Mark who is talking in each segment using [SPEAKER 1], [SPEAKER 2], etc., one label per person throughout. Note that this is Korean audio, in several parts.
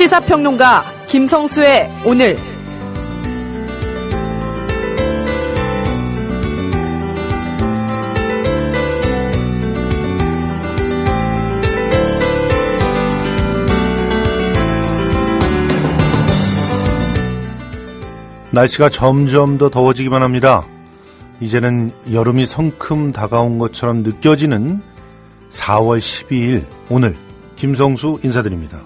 [SPEAKER 1] 시사평론가 김성수의 오늘.
[SPEAKER 2] 날씨가 점점 더 더워지기만 합니다. 이제는 여름이 성큼 다가온 것처럼 느껴지는 4월 12일 오늘 김성수 인사드립니다.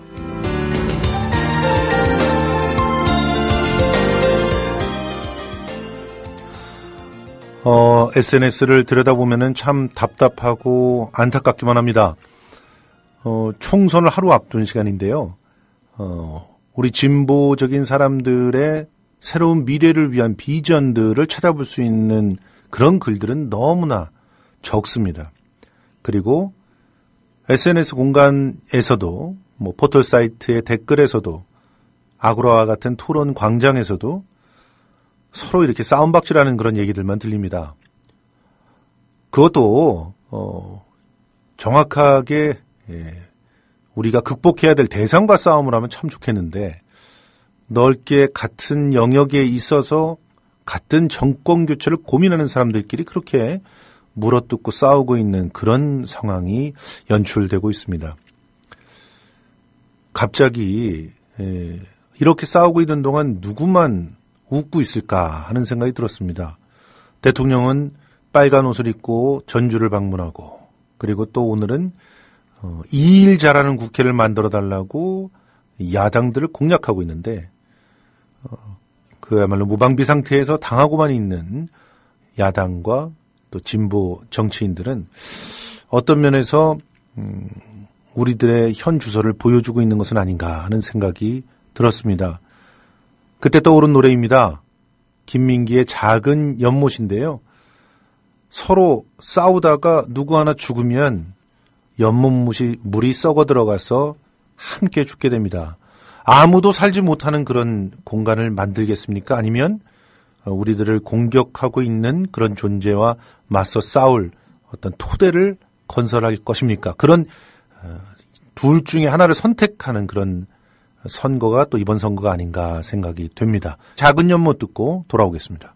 [SPEAKER 2] SNS를 들여다보면 참 답답하고 안타깝기만 합니다. 총선을 하루 앞둔 시간인데요. 우리 진보적인 사람들의 새로운 미래를 위한 비전들을 찾아볼 수 있는 그런 글들은 너무나 적습니다. 그리고 SNS 공간에서도 포털 사이트의 댓글에서도 아고라와 같은 토론 광장에서도 서로 이렇게 싸움박질하는 그런 얘기들만 들립니다. 그것도 정확하게 우리가 극복해야 될 대상과 싸움을 하면 참 좋겠는데 넓게 같은 영역에 있어서 같은 정권 교체를 고민하는 사람들끼리 그렇게 물어뜯고 싸우고 있는 그런 상황이 연출되고 있습니다. 갑자기 이렇게 싸우고 있는 동안 누구만 웃고 있을까 하는 생각이 들었습니다. 대통령은 빨간 옷을 입고 전주를 방문하고, 그리고 또 오늘은 2일 잘하는 국회를 만들어달라고 야당들을 공략하고 있는데 그야말로 무방비 상태에서 당하고만 있는 야당과 또 진보 정치인들은 어떤 면에서 우리들의 현 주소를 보여주고 있는 것은 아닌가 하는 생각이 들었습니다. 그때 떠오른 노래입니다. 김민기의 작은 연못인데요. 서로 싸우다가 누구 하나 죽으면 연못물이 물이 썩어 들어가서 함께 죽게 됩니다. 아무도 살지 못하는 그런 공간을 만들겠습니까? 아니면 우리들을 공격하고 있는 그런 존재와 맞서 싸울 어떤 토대를 건설할 것입니까? 그런 둘 중에 하나를 선택하는 그런 선거가 또 이번 선거가 아닌가 생각이 됩니다. 작은 연못 듣고 돌아오겠습니다.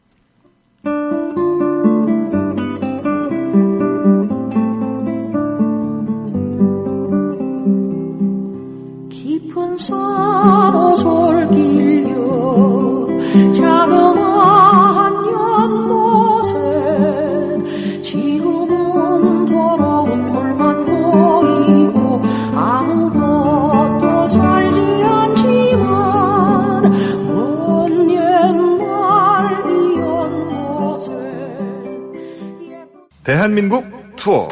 [SPEAKER 3] 깊은 산호 솔길려 자그마한 연못에 지금은 더러운 물만 고이고 아무것도 살지 않지만 먼 옛날 이 연못에
[SPEAKER 4] 대한민국 투어,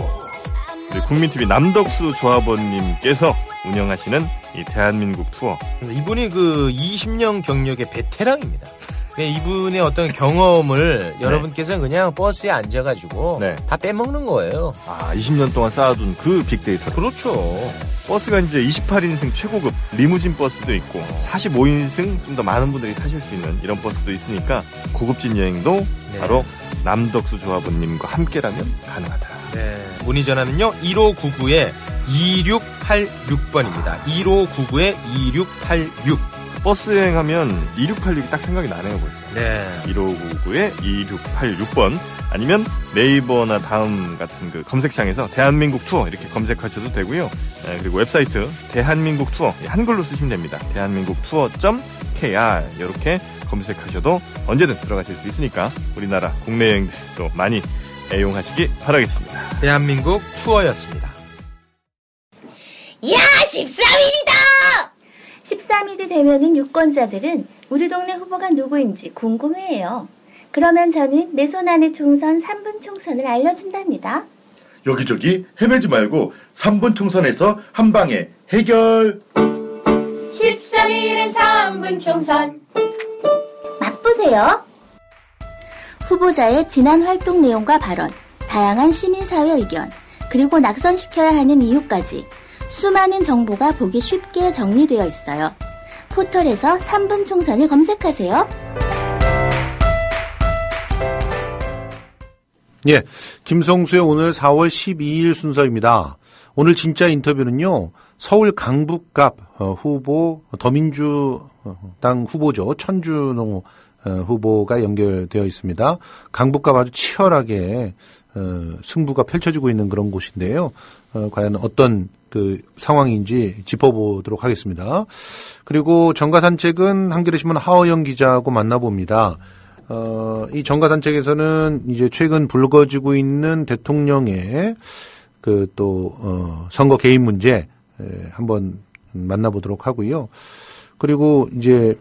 [SPEAKER 4] 우리 국민TV 남덕수 조합원님께서 운영하시는 이 대한민국 투어.
[SPEAKER 5] 이분이 그 20년 경력의 베테랑입니다. 이분의 어떤 경험을 여러분께서는 그냥 버스에 앉아가지고 다 빼먹는 거예요.
[SPEAKER 4] 20년 동안 쌓아둔 그 빅데이터.
[SPEAKER 5] 그렇죠.
[SPEAKER 4] 버스가 이제 28인승 최고급 리무진 버스도 있고 45인승 좀 더 많은 분들이 타실 수 있는 이런 버스도 있으니까 고급진 여행도 바로 남덕수 조합원님과 함께라면 가능하다.
[SPEAKER 5] 네. 문의 전화는요 1599-2686번입니다. 1599-2686.
[SPEAKER 4] 버스 여행하면 2686이 딱 생각이 나네요 벌써.
[SPEAKER 5] 네.
[SPEAKER 4] 1599-2686번 아니면 네이버나 다음 같은 그 검색창에서 대한민국 투어 이렇게 검색하셔도 되고요. 그리고 웹사이트 대한민국 투어 한글로 쓰시면 됩니다. 대한민국 투어.kr 이렇게 검색하셔도 언제든 들어가실 수 있으니까 우리나라 국내 여행들도 많이 애용하시기 바라겠습니다.
[SPEAKER 5] 대한민국 투어였습니다.
[SPEAKER 6] 야, 13일이다!
[SPEAKER 7] 13일이 되면은 유권자들은 우리 동네 후보가 누구인지 궁금해해요. 그러면 저는 내 손 안의 총선 3분 총선을 알려준답니다.
[SPEAKER 8] 여기저기 헤매지 말고 3분 총선에서 한 방에 해결!
[SPEAKER 6] 13일은 3분 총선.
[SPEAKER 7] 맛보세요. 후보자의 지난 활동 내용과 발언, 다양한 시민사회 의견, 그리고 낙선시켜야 하는 이유까지 수많은 정보가 보기 쉽게 정리되어 있어요. 포털에서 3분 총선을 검색하세요.
[SPEAKER 2] 예, 김성수의 오늘 4월 12일 순서입니다. 오늘 진짜 인터뷰는요, 서울 강북갑 후보, 더민주당 후보죠. 천준호 후보가 연결되어 있습니다. 강북과 아주 치열하게 승부가 펼쳐지고 있는 그런 곳인데요. 과연 어떤 그 상황인지 짚어보도록 하겠습니다. 그리고 정가산책은 한겨레신문 하어영 기자하고 만나봅니다. 이 정가산책에서는 이제 최근 불거지고 있는 대통령의 그 또 선거 개입 문제 한번 만나보도록 하고요. 그리고 이제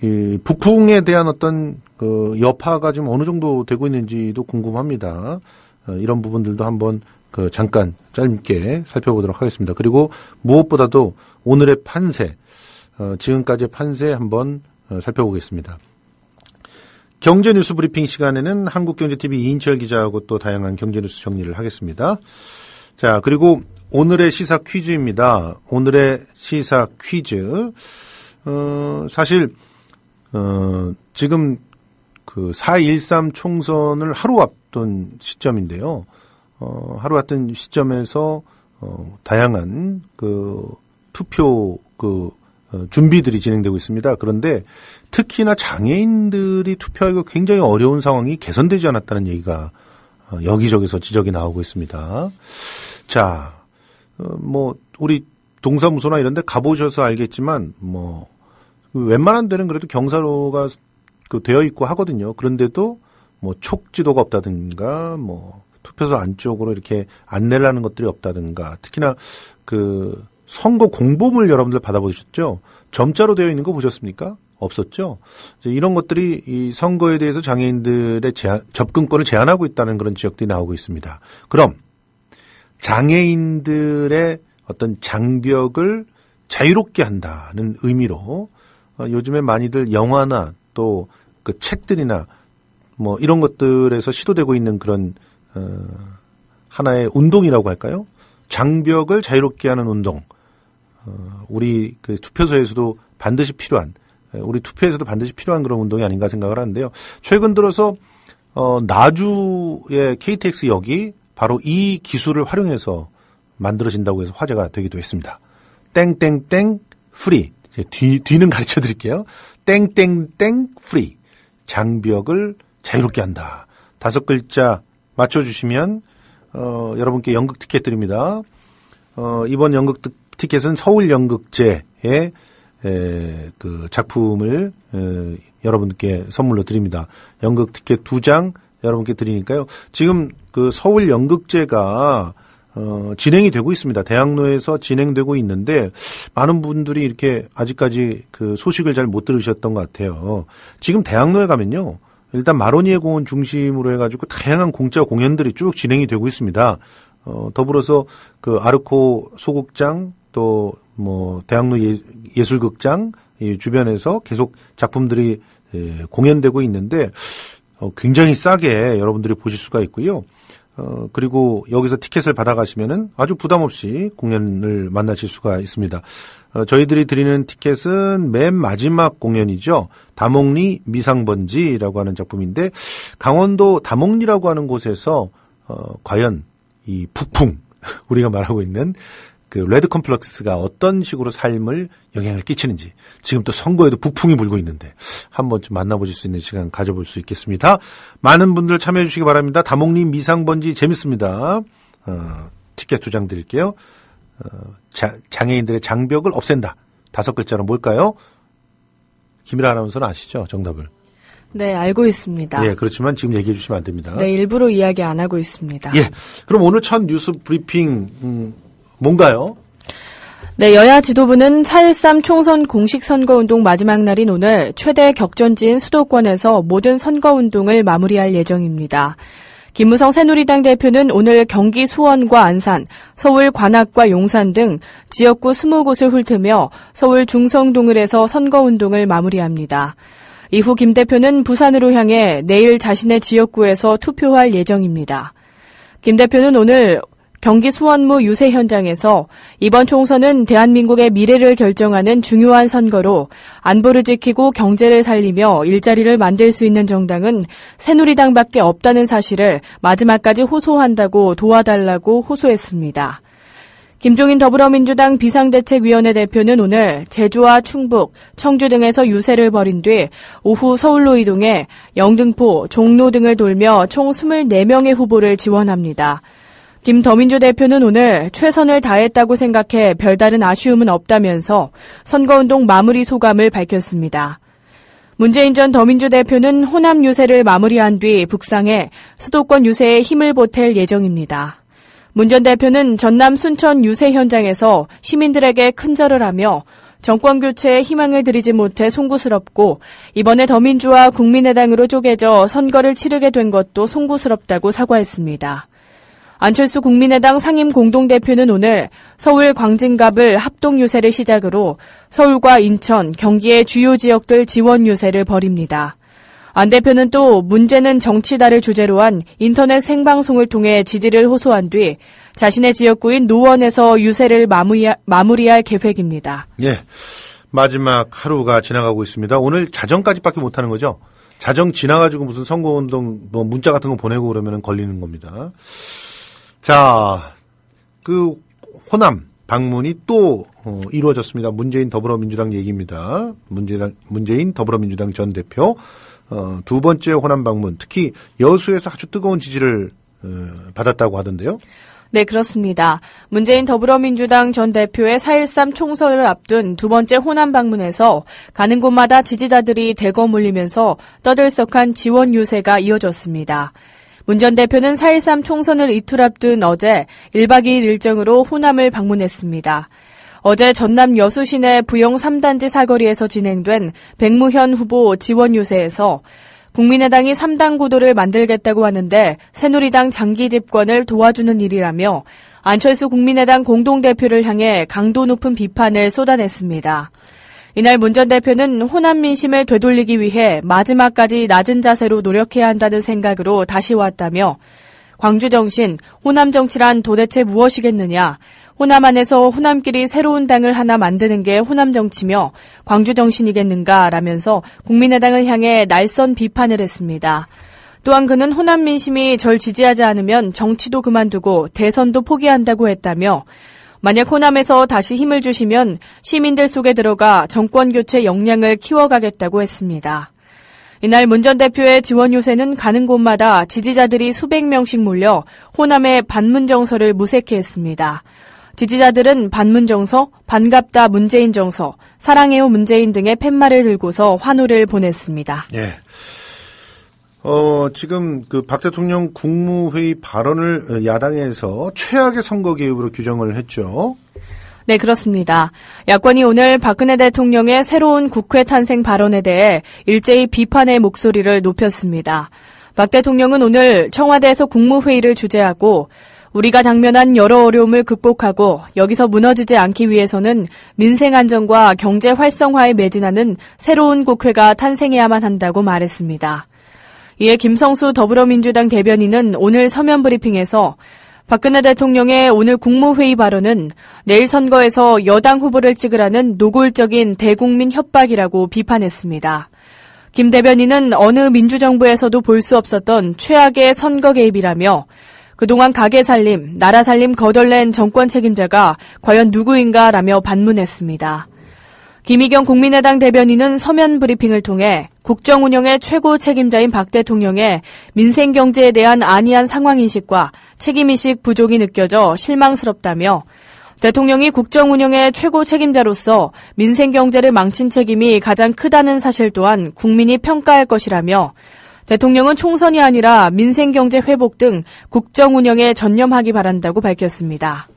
[SPEAKER 2] 이 북풍에 대한 어떤 그 여파가 지금 어느 정도 되고 있는지도 궁금합니다. 이런 부분들도 한번 그 잠깐 짧게 살펴보도록 하겠습니다. 그리고 무엇보다도 오늘의 판세, 지금까지의 판세 한번 살펴보겠습니다. 경제뉴스 브리핑 시간에는 한국경제TV 이인철 기자하고 또 다양한 경제뉴스 정리를 하겠습니다. 자, 그리고 오늘의 시사 퀴즈입니다. 오늘의 시사 퀴즈. 사실, 지금 그 4.13 총선을 하루 앞둔 시점인데요. 하루 앞둔 시점에서, 다양한 그 투표 준비들이 진행되고 있습니다. 그런데 특히나 장애인들이 투표하기가 굉장히 어려운 상황이 개선되지 않았다는 얘기가 여기저기서 지적이 나오고 있습니다. 자, 우리 동사무소나 이런 데 가보셔서 알겠지만, 웬만한 데는 그래도 경사로가 되어 있고 하거든요. 그런데도 촉지도가 없다든가, 투표소 안쪽으로 이렇게 안내를 하는 것들이 없다든가, 특히나 선거 공보물 여러분들 받아보셨죠? 점자로 되어 있는 거 보셨습니까? 없었죠? 이런 것들이 이 선거에 대해서 장애인들의 접근권을 제한하고 있다는 그런 지적들이 나오고 있습니다. 그럼 장애인들의 어떤 장벽을 자유롭게 한다는 의미로 요즘에 많이들 영화나 또 그 책들이나 이런 것들에서 시도되고 있는 그런 하나의 운동이라고 할까요? 장벽을 자유롭게 하는 운동. 우리 그 투표소에서도 반드시 필요한, 우리 투표에서도 반드시 필요한 그런 운동이 아닌가 생각을 하는데요. 최근 들어서 나주의 KTX역이 바로 이 기술을 활용해서 만들어진다고 해서 화제가 되기도 했습니다. 땡땡땡 프리. 뒤는 가르쳐 드릴게요. 땡땡땡 프리. 장벽을 자유롭게 한다. 5글자 맞춰주시면 여러분께 연극 티켓 드립니다. 이번 연극 티켓은 서울연극제의 그 작품을 여러분께 선물로 드립니다. 연극 티켓 2장 여러분께 드리니까요. 지금 그 서울연극제가 진행이 되고 있습니다. 대학로에서 진행되고 있는데 많은 분들이 이렇게 아직까지 그 소식을 잘 못 들으셨던 것 같아요. 지금 대학로에 가면요. 일단 마로니에 공원 중심으로 해가지고 다양한 공짜 공연들이 쭉 진행이 되고 있습니다. 더불어서 그 아르코 소극장 또 대학로 예술극장 이 주변에서 계속 작품들이 공연되고 있는데 굉장히 싸게 여러분들이 보실 수가 있고요. 그리고 여기서 티켓을 받아가시면은 아주 부담 없이 공연을 만나실 수가 있습니다. 저희들이 드리는 티켓은 맨 마지막 공연이죠. 다목리 미상번지라고 하는 작품인데 강원도 다목리라고 하는 곳에서 과연 이 북풍 우리가 말하고 있는 그 레드 컴플렉스가 어떤 식으로 삶을 영향을 끼치는지 지금 또 선거에도 북풍이 불고 있는데 한번 좀 만나보실 수 있는 시간 가져볼 수 있겠습니다. 많은 분들 참여해 주시기 바랍니다. 다목리 미상번지 재밌습니다. 티켓 2장 드릴게요. 장애인들의 장벽을 없앤다. 5글자로 뭘까요? 김일아 아나운서는 아시죠? 정답을.
[SPEAKER 1] 네, 알고 있습니다.
[SPEAKER 2] 예, 그렇지만 지금 얘기해 주시면 안 됩니다.
[SPEAKER 1] 네, 일부러 이야기 안 하고 있습니다.
[SPEAKER 2] 예, 그럼 오늘 첫 뉴스 브리핑 뭔가요?
[SPEAKER 1] 네, 여야 지도부는 4.13 총선 공식 선거운동 마지막 날인 오늘 최대 격전지인 수도권에서 모든 선거운동을 마무리할 예정입니다. 김무성 새누리당 대표는 오늘 경기 수원과 안산, 서울 관악과 용산 등 지역구 20곳을 훑으며 서울 중성동을 해서 선거운동을 마무리합니다. 이후 김 대표는 부산으로 향해 내일 자신의 지역구에서 투표할 예정입니다. 김 대표는 오늘 경기 수원무 유세 현장에서 이번 총선은 대한민국의 미래를 결정하는 중요한 선거로 안보를 지키고 경제를 살리며 일자리를 만들 수 있는 정당은 새누리당밖에 없다는 사실을 마지막까지 호소한다고 도와달라고 호소했습니다. 김종인 더불어민주당 비상대책위원회 대표는 오늘 제주와 충북, 청주 등에서 유세를 벌인 뒤 오후 서울로 이동해 영등포, 종로 등을 돌며 총 24명의 후보를 지원합니다. 김 더민주 대표는 오늘 최선을 다했다고 생각해 별다른 아쉬움은 없다면서 선거운동 마무리 소감을 밝혔습니다. 문재인 전 더민주 대표는 호남 유세를 마무리한 뒤 북상해 수도권 유세에 힘을 보탤 예정입니다. 문 전 대표는 전남 순천 유세 현장에서 시민들에게 큰절을 하며 정권 교체에 희망을 드리지 못해 송구스럽고 이번에 더민주와 국민의당으로 쪼개져 선거를 치르게 된 것도 송구스럽다고 사과했습니다. 안철수 국민의당 상임 공동대표는 오늘 서울 광진갑을 합동 유세를 시작으로 서울과 인천, 경기의 주요 지역들 지원 유세를 벌입니다. 안 대표는 또 문제는 정치다를 주제로 한 인터넷 생방송을 통해 지지를 호소한 뒤 자신의 지역구인 노원에서 유세를 마무리할 계획입니다.
[SPEAKER 2] 예, 마지막 하루가 지나가고 있습니다. 오늘 자정까지밖에 못하는 거죠? 자정 지나가지고 무슨 선거운동 뭐 문자 같은 거 보내고 그러면 걸리는 겁니다. 자, 그 호남 방문이 또 이루어졌습니다. 문재인 더불어민주당 얘기입니다. 문재인 더불어민주당 전 대표 두 번째 호남 방문, 특히 여수에서 아주 뜨거운 지지를 받았다고 하던데요.
[SPEAKER 1] 네, 그렇습니다. 문재인 더불어민주당 전 대표의 4.13 총선을 앞둔 두 번째 호남 방문에서 가는 곳마다 지지자들이 대거 몰리면서 떠들썩한 지원 유세가 이어졌습니다. 문 전 대표는 4.13 총선을 이틀 앞둔 어제 1박 2일 일정으로 호남을 방문했습니다. 어제 전남 여수 시내 부영 3단지 사거리에서 진행된 백무현 후보 지원 유세에서 국민의당이 3당 구도를 만들겠다고 하는데 새누리당 장기 집권을 도와주는 일이라며 안철수 국민의당 공동대표를 향해 강도 높은 비판을 쏟아냈습니다. 이날 문 전 대표는 호남 민심을 되돌리기 위해 마지막까지 낮은 자세로 노력해야 한다는 생각으로 다시 왔다며 광주 정신, 호남 정치란 도대체 무엇이겠느냐, 호남 안에서 호남끼리 새로운 당을 하나 만드는 게 호남 정치며 광주 정신이겠는가 라면서 국민의당을 향해 날선 비판을 했습니다. 또한 그는 호남 민심이 절 지지하지 않으면 정치도 그만두고 대선도 포기한다고 했다며 만약 호남에서 다시 힘을 주시면 시민들 속에 들어가 정권교체 역량을 키워가겠다고 했습니다. 이날 문 전 대표의 지원 요새는 가는 곳마다 지지자들이 수백 명씩 몰려 호남의 반문정서를 무색해 했습니다. 지지자들은 반문정서, 반갑다 문재인 정서, 사랑해요 문재인 등의 팻말을 들고서 환호를 보냈습니다.
[SPEAKER 2] 예. 지금 그 박 대통령 국무회의 발언을 야당에서 최악의 선거 개입으로 규정을 했죠.
[SPEAKER 1] 네, 그렇습니다. 야권이 오늘 박근혜 대통령의 새로운 국회 탄생 발언에 대해 일제히 비판의 목소리를 높였습니다. 박 대통령은 오늘 청와대에서 국무회의를 주재하고 우리가 당면한 여러 어려움을 극복하고 여기서 무너지지 않기 위해서는 민생 안정과 경제 활성화에 매진하는 새로운 국회가 탄생해야만 한다고 말했습니다. 이에 김성수 더불어민주당 대변인은 오늘 서면 브리핑에서 박근혜 대통령의 오늘 국무회의 발언은 내일 선거에서 여당 후보를 찍으라는 노골적인 대국민 협박이라고 비판했습니다. 김 대변인은 어느 민주정부에서도 볼 수 없었던 최악의 선거 개입이라며 그동안 가게 살림, 나라 살림 거덜낸 정권 책임자가 과연 누구인가라며 반문했습니다. 김의겸 국민의당 대변인은 서면 브리핑을 통해 국정 운영의 최고 책임자인 박 대통령의 민생 경제에 대한 안이한 상황인식과 책임의식 부족이 느껴져 실망스럽다며 대통령이 국정 운영의 최고 책임자로서 민생 경제를 망친 책임이 가장 크다는 사실 또한 국민이 평가할 것이라며 대통령은 총선이 아니라 민생 경제 회복 등 국정 운영에 전념하기 바란다고 밝혔습니다.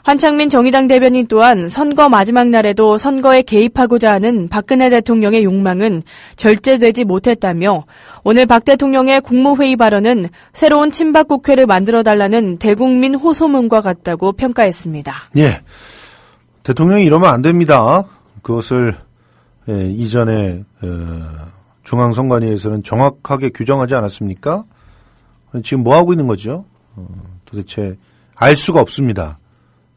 [SPEAKER 1] 한창민 정의당 대변인 또한 선거 마지막 날에도 선거에 개입하고자 하는 박근혜 대통령의 욕망은 절제되지 못했다며 오늘 박 대통령의 국무회의 발언은 새로운 친박국회를 만들어달라는 대국민 호소문과 같다고 평가했습니다.
[SPEAKER 2] 예, 대통령이 이러면 안 됩니다. 그것을 이전에 중앙선관위에서는 정확하게 규정하지 않았습니까? 지금 뭐 하고 있는 거죠? 도대체 알 수가 없습니다.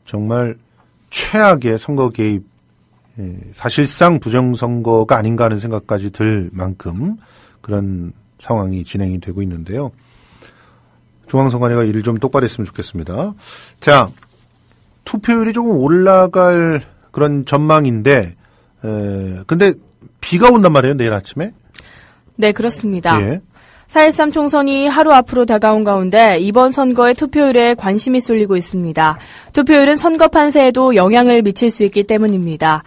[SPEAKER 2] 정말 최악의 선거 개입, 사실상 부정선거가 아닌가 하는 생각까지 들 만큼 그런 상황이 진행이 되고 있는데요. 중앙선관위가 일을 좀 똑바로 했으면 좋겠습니다. 자, 투표율이 조금 올라갈 그런 전망인데, 근데 비가 온단 말이에요, 내일 아침에?
[SPEAKER 1] 네, 그렇습니다.
[SPEAKER 2] 예.
[SPEAKER 1] 4.13 총선이 하루 앞으로 다가온 가운데 이번 선거의 투표율에 관심이 쏠리고 있습니다. 투표율은 선거 판세에도 영향을 미칠 수 있기 때문입니다.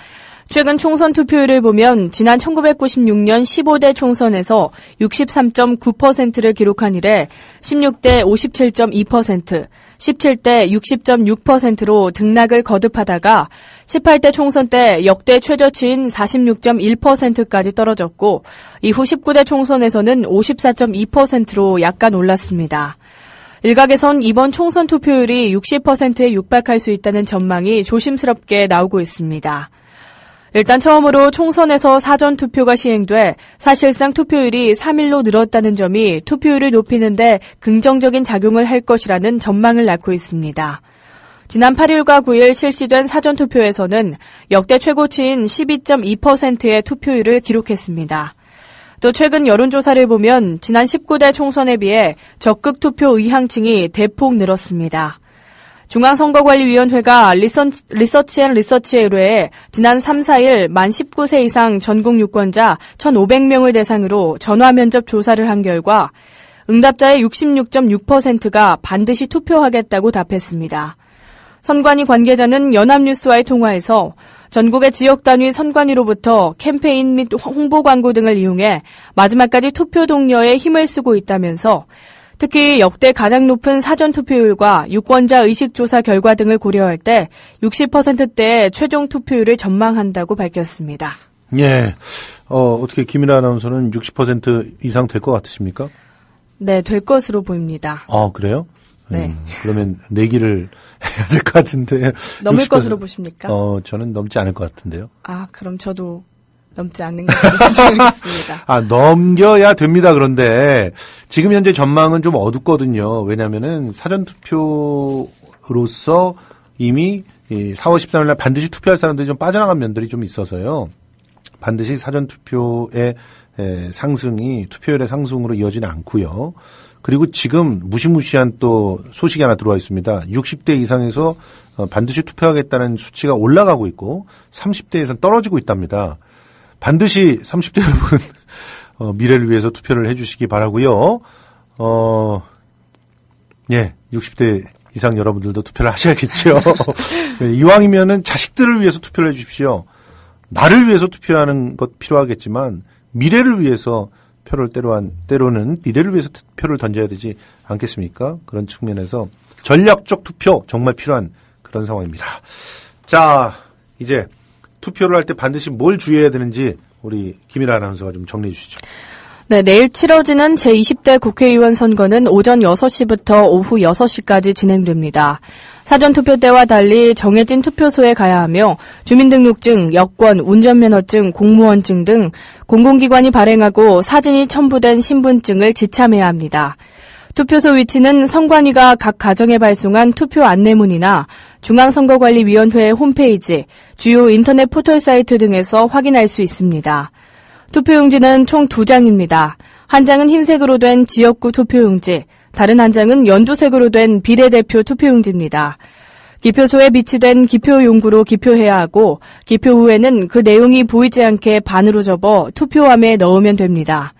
[SPEAKER 1] 최근 총선 투표율을 보면 지난 1996년 15대 총선에서 63.9%를 기록한 이래 16대 57.2%, 17대 60.6%로 등락을 거듭하다가 18대 총선 때 역대 최저치인 46.1%까지 떨어졌고 이후 19대 총선에서는 54.2%로 약간 올랐습니다. 일각에선 이번 총선 투표율이 60%에 육박할 수 있다는 전망이 조심스럽게 나오고 있습니다. 일단 처음으로 총선에서 사전투표가 시행돼 사실상 투표율이 3일로 늘었다는 점이 투표율을 높이는데 긍정적인 작용을 할 것이라는 전망을 낳고 있습니다. 지난 8일과 9일 실시된 사전투표에서는 역대 최고치인 12.2%의 투표율을 기록했습니다. 또 최근 여론조사를 보면 지난 19대 총선에 비해 적극 투표 의향층이 대폭 늘었습니다. 중앙선거관리위원회가 리서치앤리서치에 의뢰해 지난 3, 4일 만 19세 이상 전국 유권자 1,500명을 대상으로 전화면접 조사를 한 결과 응답자의 66.6%가 반드시 투표하겠다고 답했습니다. 선관위 관계자는 연합뉴스와의 통화에서 전국의 지역 단위 선관위로부터 캠페인 및 홍보 광고 등을 이용해 마지막까지 투표 독려에 힘을 쓰고 있다면서 특히 역대 가장 높은 사전투표율과 유권자 의식조사 결과 등을 고려할 때 60%대의 최종 투표율을 전망한다고 밝혔습니다.
[SPEAKER 2] 예. 어떻게 김일아 아나운서는 60% 이상 될 것 같으십니까?
[SPEAKER 1] 네, 될 것으로 보입니다.
[SPEAKER 2] 그래요?
[SPEAKER 1] 네.
[SPEAKER 2] 그러면 내기를 해야 될 것 같은데.
[SPEAKER 1] 넘을 것으로 보십니까?
[SPEAKER 2] 저는 넘지 않을 것 같은데요.
[SPEAKER 1] 그럼 저도 넘지 않는 것으로 추정하겠습니다.
[SPEAKER 2] 넘겨야 됩니다. 그런데 지금 현재 전망은 좀 어둡거든요. 왜냐면은 사전투표로서 이미 4월 13일 날 반드시 투표할 사람들이 좀 빠져나간 면들이 좀 있어서요. 반드시 사전투표의 상승이 투표율의 상승으로 이어지는 않고요. 그리고 지금 무시무시한 또 소식이 하나 들어와 있습니다. 60대 이상에서 반드시 투표하겠다는 수치가 올라가고 있고 30대에서는 떨어지고 있답니다. 반드시 30대 여러분 미래를 위해서 투표를 해주시기 바라고요. 60대 이상 여러분들도 투표를 하셔야겠죠. 이왕이면은 자식들을 위해서 투표를 해주십시오. 나를 위해서 투표하는 것 필요하겠지만 미래를 위해서 때로는 미래를 위해서 표를 던져야 되지 않겠습니까? 그런 측면에서 전략적 투표 정말 필요한 그런 상황입니다. 자, 이제 투표를 할 때 반드시 뭘 주의해야 되는지 우리 김일아 아나운서가 좀 정리해 주시죠.
[SPEAKER 1] 네, 내일 치러지는 제20대 국회의원 선거는 오전 6시부터 오후 6시까지 진행됩니다. 사전투표 때와 달리 정해진 투표소에 가야 하며 주민등록증, 여권, 운전면허증, 공무원증 등 공공기관이 발행하고 사진이 첨부된 신분증을 지참해야 합니다. 투표소 위치는 선관위가 각 가정에 발송한 투표 안내문이나 중앙선거관리위원회 홈페이지, 주요 인터넷 포털 사이트 등에서 확인할 수 있습니다. 투표용지는 총 2장입니다. 한 장은 흰색으로 된 지역구 투표용지, 다른 한 장은 연두색으로 된 비례대표 투표용지입니다. 기표소에 비치된 기표용구로 기표해야 하고 기표 후에는 그 내용이 보이지 않게 반으로 접어 투표함에 넣으면 됩니다.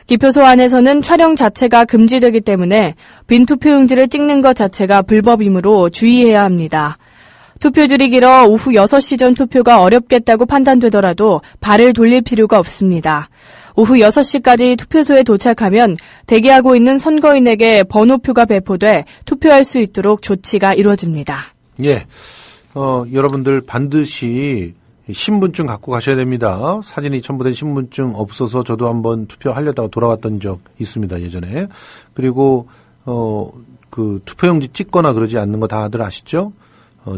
[SPEAKER 1] 기표소 안에서는 촬영 자체가 금지되기 때문에 빈 투표용지를 찍는 것 자체가 불법이므로 주의해야 합니다. 투표줄이 길어 오후 6시 전 투표가 어렵겠다고 판단되더라도 발을 돌릴 필요가 없습니다. 오후 6시까지 투표소에 도착하면 대기하고 있는 선거인에게 번호표가 배포돼 투표할 수 있도록 조치가 이루어집니다.
[SPEAKER 2] 예, 여러분들 반드시 신분증 갖고 가셔야 됩니다. 사진이 첨부된 신분증 없어서 저도 한번 투표하려다가 돌아왔던 적 있습니다, 예전에. 그리고 그 투표용지 찍거나 그러지 않는 거 다들 아시죠?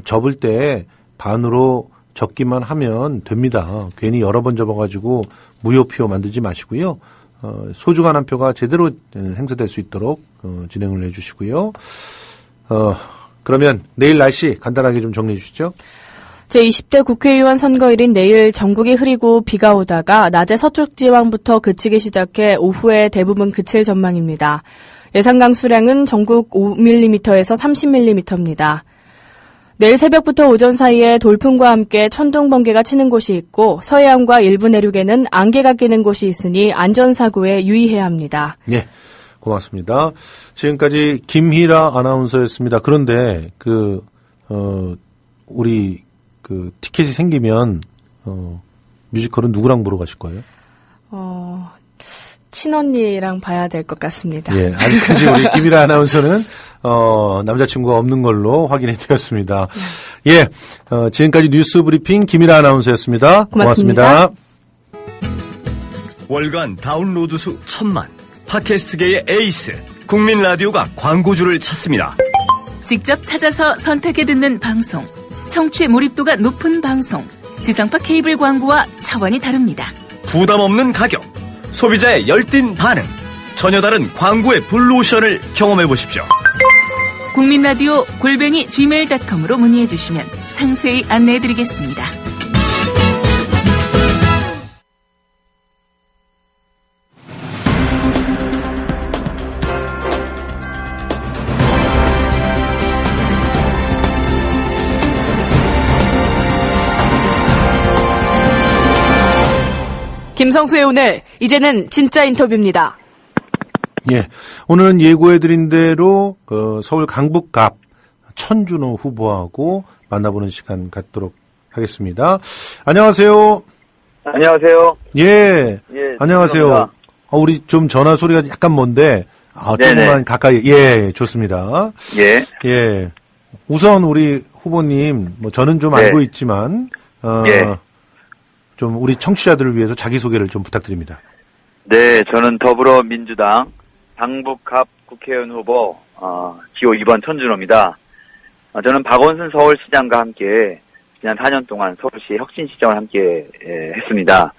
[SPEAKER 2] 접을 때 반으로 접기만 하면 됩니다. 괜히 여러 번 접어가지고 무효표 만들지 마시고요. 소중한 한 표가 제대로 행사될 수 있도록 진행을 해주시고요. 그러면 내일 날씨 간단하게 좀 정리해 주시죠.
[SPEAKER 1] 제20대 국회의원 선거일인 내일 전국이 흐리고 비가 오다가 낮에 서쪽 지방부터 그치기 시작해 오후에 대부분 그칠 전망입니다. 예상 강수량은 전국 5mm에서 30mm입니다. 내일 새벽부터 오전 사이에 돌풍과 함께 천둥, 번개가 치는 곳이 있고 서해안과 일부 내륙에는 안개가 끼는 곳이 있으니 안전사고에 유의해야 합니다.
[SPEAKER 2] 예, 고맙습니다. 지금까지 김희라 아나운서였습니다. 그런데 우리 티켓이 생기면 뮤지컬은 누구랑 보러 가실 거예요?
[SPEAKER 1] 친언니랑 봐야 될 것 같습니다.
[SPEAKER 2] 예, 아직까지 우리 김희라 아나운서는 남자친구가 없는 걸로 확인이 되었습니다. 예, 지금까지 뉴스 브리핑 김희라 아나운서였습니다. 고맙습니다.
[SPEAKER 9] 월간 다운로드 수 1000만, 팟캐스트계의 에이스, 국민 라디오가 광고주를 찾습니다.
[SPEAKER 10] 직접 찾아서 선택해 듣는 방송, 청취 몰입도가 높은 방송, 지상파 케이블 광고와 차원이 다릅니다.
[SPEAKER 9] 부담 없는 가격, 소비자의 열띤 반응, 전혀 다른 광고의 블루오션을 경험해 보십시오.
[SPEAKER 10] 국민라디오 @gmail.com으로 문의해 주시면 상세히 안내해 드리겠습니다.
[SPEAKER 1] 김성수의 오늘, 이제는 진짜 인터뷰입니다.
[SPEAKER 2] 예, 오늘은 예고해드린 대로 서울 강북갑 천준호 후보하고 만나보는 시간 갖도록 하겠습니다. 안녕하세요.
[SPEAKER 11] 안녕하세요.
[SPEAKER 2] 예,
[SPEAKER 11] 예,
[SPEAKER 2] 안녕하세요. 우리 좀 전화 소리가 약간 먼데 조금만 가까이. 예, 좋습니다.
[SPEAKER 11] 예.
[SPEAKER 2] 예. 우선 우리 후보님, 저는 좀 알고 있지만 좀 우리 청취자들을 위해서 자기소개를 좀 부탁드립니다.
[SPEAKER 11] 네, 저는 더불어민주당 강북갑 국회의원 후보 기호 2번 천준호입니다. 저는 박원순 서울시장과 함께 지난 4년 동안 서울시 혁신시정을 함께 했습니다.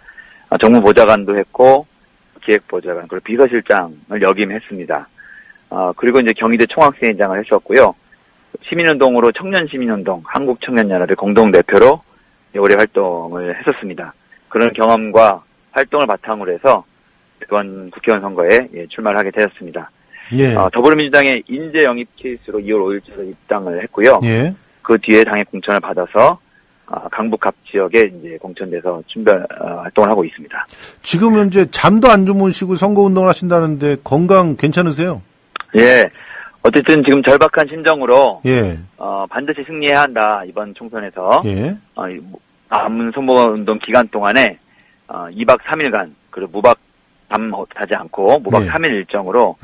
[SPEAKER 11] 정무보좌관도 했고 기획보좌관 그리고 비서실장을 역임했습니다. 그리고 이제 경희대 총학생회장을 했었고요. 시민운동으로 청년시민운동 한국청년연합의 공동대표로 오래 활동을 했었습니다. 그런 경험과 활동을 바탕으로 해서 이번 국회의원 선거에 출마를 하게 되었습니다.
[SPEAKER 2] 예.
[SPEAKER 11] 더불어민주당의 인재 영입 케이스로 2월 5일자로 입당을 했고요.
[SPEAKER 2] 예.
[SPEAKER 11] 그 뒤에 당의 공천을 받아서 강북갑 지역에 이제 공천돼서 춘별 활동을 하고 있습니다.
[SPEAKER 2] 지금 현재 잠도 안 주무시고 선거운동을 하신다는데 건강 괜찮으세요?
[SPEAKER 11] 예. 어쨌든 지금 절박한 심정으로
[SPEAKER 2] 반드시
[SPEAKER 11] 승리해야 한다. 이번 총선에서
[SPEAKER 2] 남은
[SPEAKER 11] 선거운동 기간 동안에 2박 3일간 그리고 무박 밤하지 않고 무박 3일 일정으로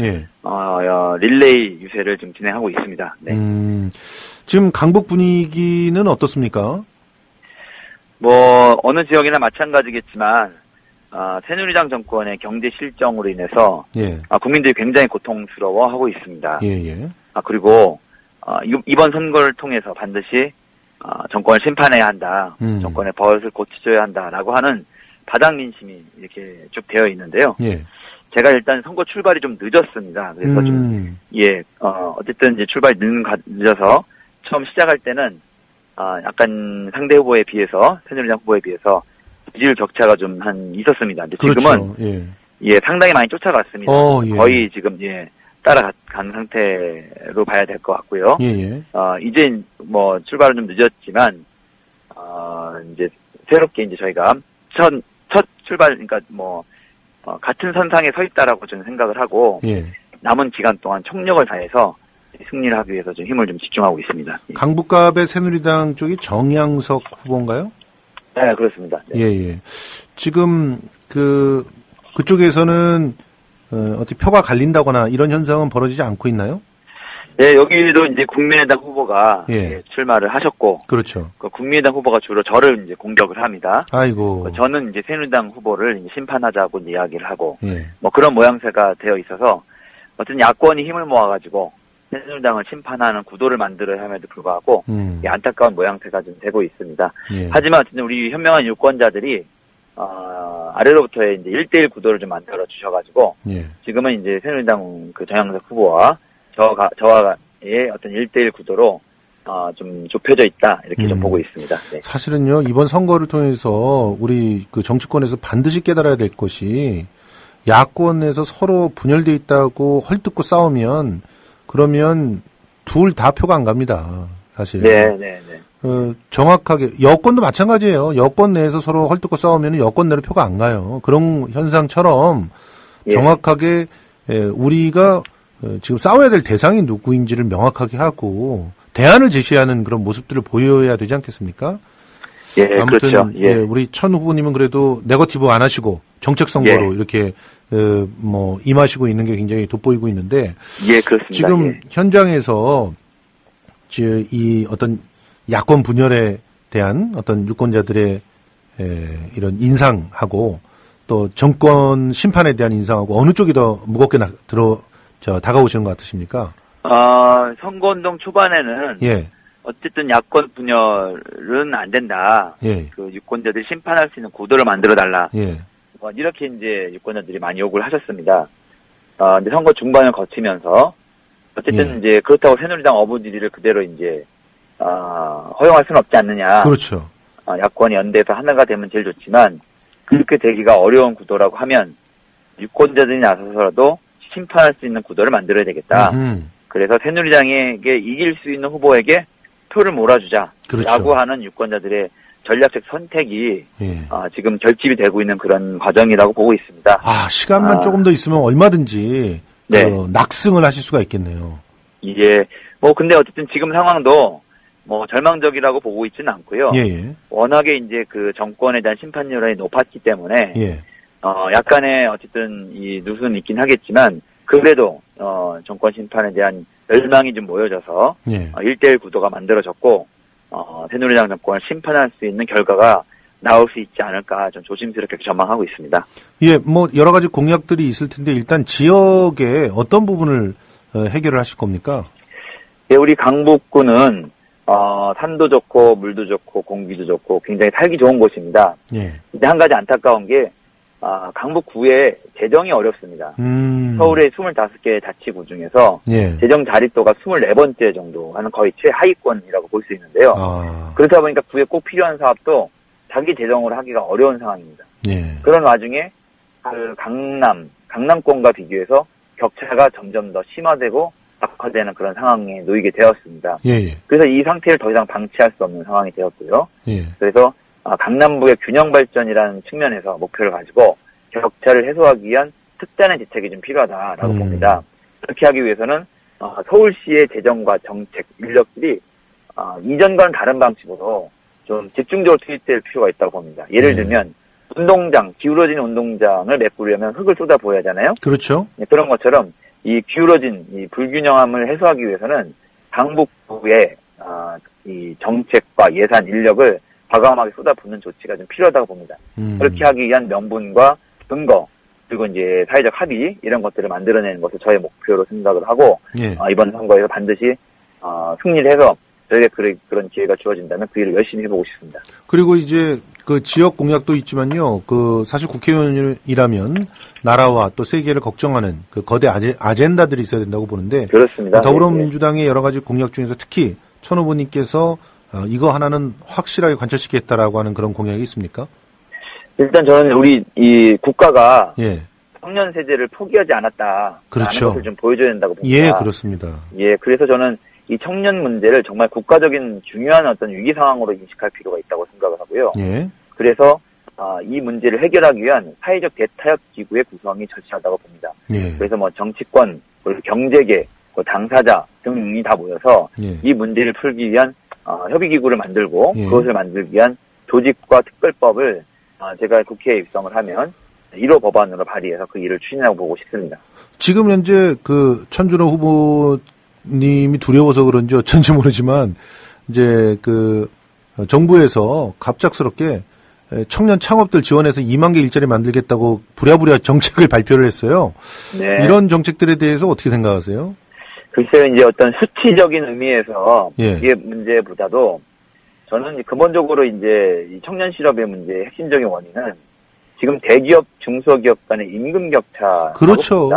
[SPEAKER 11] 릴레이 유세를 지금 진행하고 있습니다. 네.
[SPEAKER 2] 지금 강북 분위기는 어떻습니까?
[SPEAKER 11] 어느 지역이나 마찬가지겠지만 새누리당 정권의 경제 실정으로 인해서 국민들이 굉장히 고통스러워하고 있습니다. 그리고 이번 선거를 통해서 반드시 정권을 심판해야 한다. 정권의 버릇을 고쳐줘야 한다라고 하는 바닥 민심이 이렇게 쭉 되어 있는데요. 제가 일단 선거 출발이 좀 늦었습니다. 그래서 어쨌든 이제 출발이 늦어서 처음 시작할 때는 약간 상대 후보에 비해서 새누리당 후보에 비해서 지지율 격차가 좀 있었습니다. 근데 지금은 상당히 많이 쫓아갔습니다. 거의 지금 따라간 상태로 봐야 될 것 같고요. 이제 출발은 좀 늦었지만 이제 새롭게 이제 저희가 첫 출발 그러니까 같은 선상에 서 있다라고 저는 생각을 하고 남은 기간 동안 총력을 다해서 승리를 하기 위해서 좀 힘을 좀 집중하고 있습니다.
[SPEAKER 2] 강북갑의 새누리당 쪽이 정양석 후보인가요?
[SPEAKER 11] 네, 그렇습니다. 네.
[SPEAKER 2] 지금 그쪽에서는 어떻게 표가 갈린다거나 이런 현상은 벌어지지 않고 있나요?
[SPEAKER 11] 네, 여기도 이제 국민의당 후보가 출마를 하셨고,
[SPEAKER 2] 그렇죠.
[SPEAKER 11] 국민의당 후보가 주로 저를 이제 공격을 합니다.
[SPEAKER 2] 아이고.
[SPEAKER 11] 저는 이제 새누리당 후보를 이제 심판하자고 이야기를 하고, 그런 모양새가 되어 있어서 어떤 야권이 힘을 모아가지고 새누리당을 심판하는 구도를 만들어야 함에도 불구하고 안타까운 모양새가 좀 되고 있습니다. 하지만 어쨌든 우리 현명한 유권자들이 아래로부터의 이제 1대1 구도를 좀 만들어 주셔가지고 지금은 이제 새누리당 정양석 후보와 저와의 어떤 1대1 구도로 좀 좁혀져 있다 이렇게 좀 보고 있습니다. 네.
[SPEAKER 2] 사실은요 이번 선거를 통해서 우리 정치권에서 반드시 깨달아야 될 것이 야권에서 서로 분열돼 있다고 헐뜯고 싸우면 그러면 둘 다 표가 안 갑니다. 사실.
[SPEAKER 11] 네.
[SPEAKER 2] 정확하게 여권도 마찬가지예요. 여권 내에서 서로 헐뜯고 싸우면 여권 내로 표가 안 가요. 그런 현상처럼 정확하게 우리가 지금 싸워야 될 대상이 누구인지를 명확하게 하고 대안을 제시하는 그런 모습들을 보여야 되지 않겠습니까?
[SPEAKER 11] 예,
[SPEAKER 2] 아무튼
[SPEAKER 11] 그렇죠. 예.
[SPEAKER 2] 우리 천 후보님은 그래도 네거티브 안 하시고 정책 선거로 이렇게 임하시고 있는 게 굉장히 돋보이고 있는데
[SPEAKER 11] 그렇습니다.
[SPEAKER 2] 지금 현장에서 이 어떤 야권 분열에 대한 어떤 유권자들의 이런 인상하고 또 정권 심판에 대한 인상하고 어느 쪽이 더 무겁게 다가오시는 것 같으십니까?
[SPEAKER 11] 선거운동 초반에는 어쨌든 야권 분열은 안 된다. 그 유권자들이 심판할 수 있는 구도를 만들어 달라. 이렇게 이제 유권자들이 많이 요구를 하셨습니다. 근데 선거 중반을 거치면서 어쨌든 이제 그렇다고 새누리당 어부지리를 그대로 이제 허용할 수는 없지 않느냐.
[SPEAKER 2] 그렇죠.
[SPEAKER 11] 야권이 연대해서 하나가 되면 제일 좋지만 그렇게 되기가 어려운 구도라고 하면 유권자들이 나서서라도 심판할 수 있는 구도를 만들어야 되겠다. 그래서 새누리당에게 이길 수 있는 후보에게 표를 몰아주자.
[SPEAKER 2] 그렇죠.
[SPEAKER 11] 라고 하는 유권자들의 전략적 선택이 지금 결집이 되고 있는 그런 과정이라고 보고 있습니다.
[SPEAKER 2] 시간만 조금 더 있으면 얼마든지 낙승을 하실 수가 있겠네요.
[SPEAKER 11] 근데 어쨌든 지금 상황도 절망적이라고 보고 있지는 않고요. 워낙에 이제 그 정권에 대한 심판 여론이 높았기 때문에 약간의 어쨌든 이 누수는 있긴 하겠지만 그래도 정권 심판에 대한 열망이 좀 모여져서 1대1 구도가 만들어졌고 새누리당 정권을 심판할 수 있는 결과가 나올 수 있지 않을까 좀 조심스럽게 전망하고 있습니다.
[SPEAKER 2] 여러 가지 공약들이 있을 텐데 일단 지역의 어떤 부분을 해결을 하실 겁니까?
[SPEAKER 11] 우리 강북구는 산도 좋고 물도 좋고 공기도 좋고 굉장히 살기 좋은 곳입니다. 근데 한 가지 안타까운 게 강북구의 재정이 어렵습니다. 서울의 25개 자치구 중에서 재정 자립도가 24번째 정도 하는 거의 최하위권이라고 볼 수 있는데요. 그렇다 보니까 구에 꼭 필요한 사업도 자기 재정으로 하기가 어려운 상황입니다. 그런 와중에 그 강남권과 비교해서 격차가 점점 더 심화되고 악화되는 그런 상황에 놓이게 되었습니다. 그래서 이 상태를 더 이상 방치할 수 없는 상황이 되었고요. 그래서 강남북의 균형 발전이라는 측면에서 목표를 가지고 격차를 해소하기 위한 특단의 대책이 좀 필요하다라고 봅니다. 그렇게 하기 위해서는 서울시의 재정과 정책, 인력들이 이전과는 다른 방식으로 좀 집중적으로 투입될 필요가 있다고 봅니다. 예를 들면 운동장, 기울어진 운동장을 메꾸려면 흙을 쏟아부어야 하잖아요.
[SPEAKER 2] 그렇죠.
[SPEAKER 11] 그런 것처럼 이 기울어진 이 불균형함을 해소하기 위해서는 강북구의 이 정책과 예산, 인력을 과감하게 쏟아붓는 조치가 좀 필요하다고 봅니다. 그렇게 하기 위한 명분과 근거, 그리고 이제 사회적 합의, 이런 것들을 만들어내는 것을 저의 목표로 생각을 하고, 이번 선거에서 반드시, 승리를 해서 저에게 그런 기회가 주어진다면 그 일을 열심히 해보고 싶습니다.
[SPEAKER 2] 그리고 이제 그 지역 공약도 있지만요, 사실 국회의원이라면 나라와 또 세계를 걱정하는 그 거대 아젠다들이 있어야 된다고 보는데.
[SPEAKER 11] 그렇습니다.
[SPEAKER 2] 더불어민주당의 여러 가지 공약 중에서 특히 천 후보님께서 이거 하나는 확실하게 관철시키겠다라고 하는 그런 공약이 있습니까? 일단
[SPEAKER 11] 저는 우리 이 국가가 청년 세대를 포기하지 않았다라는 것을 좀 보여줘야 된다고 봅니다.
[SPEAKER 2] 그렇습니다.
[SPEAKER 11] 그래서 저는 이 청년 문제를 정말 국가적인 중요한 어떤 위기 상황으로 인식할 필요가 있다고 생각을 하고요. 그래서 이 문제를 해결하기 위한 사회적 대타협 기구의 구성이 절실하다고 봅니다. 그래서 정치권, 그리고 경제계, 당사자 등이 다 모여서 이 문제를 풀기 위한 협의기구를 만들고 그것을 만들기 위한 조직과 특별법을 제가 국회에 입성을 하면 1호 법안으로 발의해서 그 일을 추진하고 보고 싶습니다.
[SPEAKER 2] 지금 현재 그 천준호 후보님이 두려워서 그런지 어쩐지 모르지만 이제 그 정부에서 갑작스럽게 청년 창업들 지원해서 2만 개 일자리 만들겠다고 부랴부랴 정책을 발표를 했어요. 이런 정책들에 대해서 어떻게 생각하세요?
[SPEAKER 11] 글쎄요, 이제 어떤 수치적인 의미에서 이게 문제보다도 저는 근본적으로 이제 이 청년 실업의 문제의 핵심적인 원인은 지금 대기업, 중소기업 간의 임금 격차.
[SPEAKER 2] 그렇죠.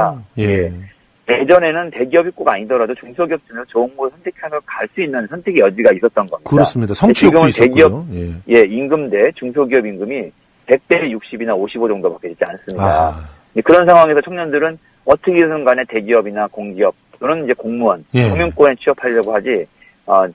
[SPEAKER 11] 예전에는 대기업이 꼭 아니더라도 중소기업 중에서 좋은 곳을 선택해서 갈 수 있는 선택의 여지가 있었던 겁니다.
[SPEAKER 2] 그렇습니다. 성취욕도 있었고요.
[SPEAKER 11] 대기업, 임금 대 중소기업 임금이 100대 60이나 55 정도밖에 되지 않습니다. 그런 상황에서 청년들은 어떻게든 간에 대기업이나 공기업 또는 이제 공무원, 경영권에 취업하려고 하지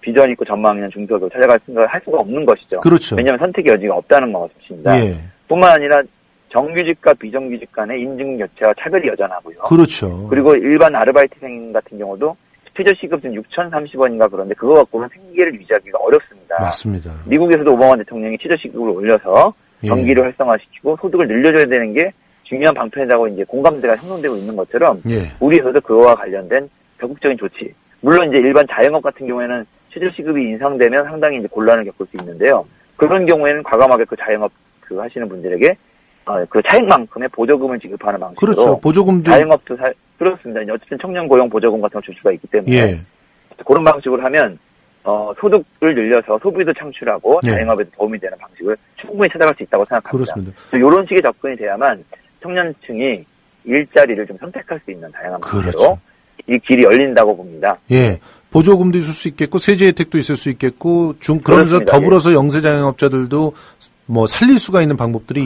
[SPEAKER 11] 비전 있고 전망 있는 중소기업을 찾아갈 생각을 할 수가 없는 것이죠.
[SPEAKER 2] 그렇죠.
[SPEAKER 11] 왜냐하면 선택의 여지가 없다는 것입니다.
[SPEAKER 2] 예.
[SPEAKER 11] 뿐만 아니라 정규직과 비정규직 간의 인증 교체와 차별이 여전하고요.
[SPEAKER 2] 그렇죠.
[SPEAKER 11] 그리고 일반 아르바이트생 같은 경우도 최저시급은 6,030원인가 그런데 그거 갖고는 생계를 유지하기가 어렵습니다.
[SPEAKER 2] 맞습니다.
[SPEAKER 11] 미국에서도 오바마 대통령이 최저시급을 올려서 경기를 활성화시키고 소득을 늘려줘야 되는 게 중요한 방편이라고 이제 공감대가 형성되고 있는 것처럼 우리에서도 그거와 관련된 적극적인 조치. 물론 이제 일반 자영업 같은 경우에는 최저시급이 인상되면 상당히 이제 곤란을 겪을 수 있는데요. 그런 경우에는 과감하게 그 자영업 하시는 분들에게 그 차액만큼의 보조금을 지급하는 방식으로.
[SPEAKER 2] 그렇죠. 보조금도.
[SPEAKER 11] 자영업도 그렇습니다. 어쨌든 청년 고용 보조금 같은 걸 줄 수가 있기 때문에. 그런 방식으로 하면, 소득을 늘려서 소비도 창출하고 자영업에도 도움이 되는 방식을 충분히 찾아갈 수 있다고 생각합니다.
[SPEAKER 2] 그렇습니다.
[SPEAKER 11] 이런 식의 접근이 돼야만 청년층이 일자리를 좀 선택할 수 있는 다양한 방식으로
[SPEAKER 2] 그렇죠.
[SPEAKER 11] 이 길이 열린다고 봅니다.
[SPEAKER 2] 예. 보조금도 있을 수 있겠고, 세제 혜택도 있을 수 있겠고, 그러면서
[SPEAKER 11] 그렇습니다.
[SPEAKER 2] 더불어서 영세 자영업자들도 뭐 살릴 수가 있는 방법들이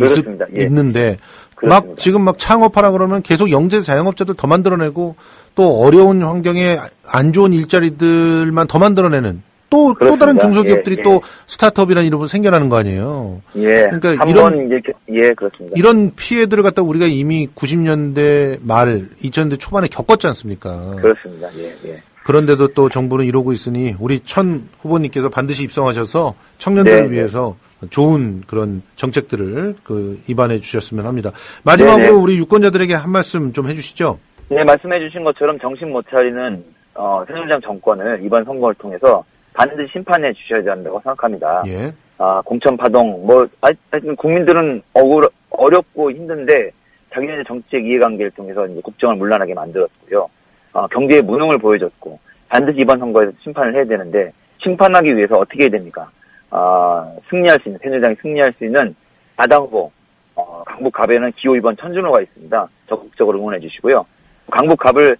[SPEAKER 2] 있는데, 막 지금 막 창업하라 그러면 계속 영세 자영업자들 더 만들어내고, 또 어려운 환경에 안 좋은 일자리들만 더 만들어내는 또 다른 중소기업들이 또 스타트업이라는 이름으로 생겨나는 거 아니에요. 그러니까
[SPEAKER 11] 그렇습니다.
[SPEAKER 2] 이런 피해들을 갖다 우리가 이미 90년대 말, 2000년대 초반에 겪었지 않습니까?
[SPEAKER 11] 그렇습니다.
[SPEAKER 2] 그런데도 또 정부는 이러고 있으니 우리 천 후보님께서 반드시 입성하셔서 청년들을 위해서 좋은 그런 정책들을 입안해 주셨으면 합니다. 마지막으로 우리 유권자들에게 한 말씀 좀 해주시죠.
[SPEAKER 11] 네, 말씀해 주신 것처럼 정신 못 차리는 새누리당 정권을 이번 선거를 통해서 반드시 심판해 주셔야 한다고 생각합니다. 공천 파동, 하여튼 국민들은 어렵고 힘든데 자기네들 정치적 이해관계를 통해서 이제 국정을 문란하게 만들었고요. 경제의 무능을 보여줬고 반드시 이번 선거에서 심판을 해야 되는데 심판하기 위해서 어떻게 해야 됩니까? 승리할 수 있는 새누리당이 승리할 수 있는 야당 후보 강북갑에는 기호 2번 천준호가 있습니다. 적극적으로 응원해 주시고요. 강북갑을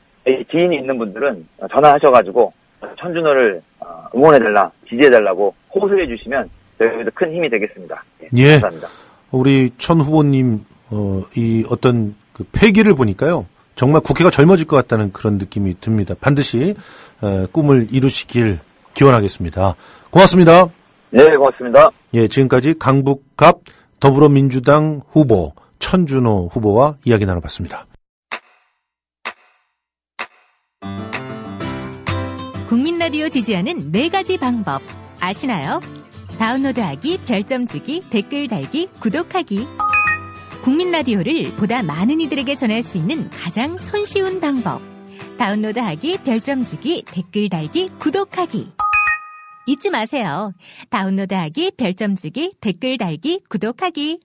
[SPEAKER 11] 지인이 있는 분들은 전화하셔가지고 천준호를 응원해달라, 지지해달라고 호소해 주시면 저희도 큰 힘이 되겠습니다. 감사합니다.
[SPEAKER 2] 우리 천 후보님 이 어떤 그 패기를 보니까요. 정말 국회가 젊어질 것 같다는 그런 느낌이 듭니다. 반드시 꿈을 이루시길 기원하겠습니다. 고맙습니다.
[SPEAKER 11] 네, 고맙습니다.
[SPEAKER 2] 지금까지 강북갑 더불어민주당 후보 천준호 후보와 이야기 나눠봤습니다.
[SPEAKER 12] 국민라디오 지지하는 4가지 방법 아시나요? 다운로드하기, 별점 주기, 댓글 달기, 구독하기. 국민라디오를 보다 많은 이들에게 전할 수 있는 가장 손쉬운 방법. 다운로드하기, 별점 주기, 댓글 달기, 구독하기. 잊지 마세요. 다운로드하기, 별점 주기, 댓글 달기, 구독하기.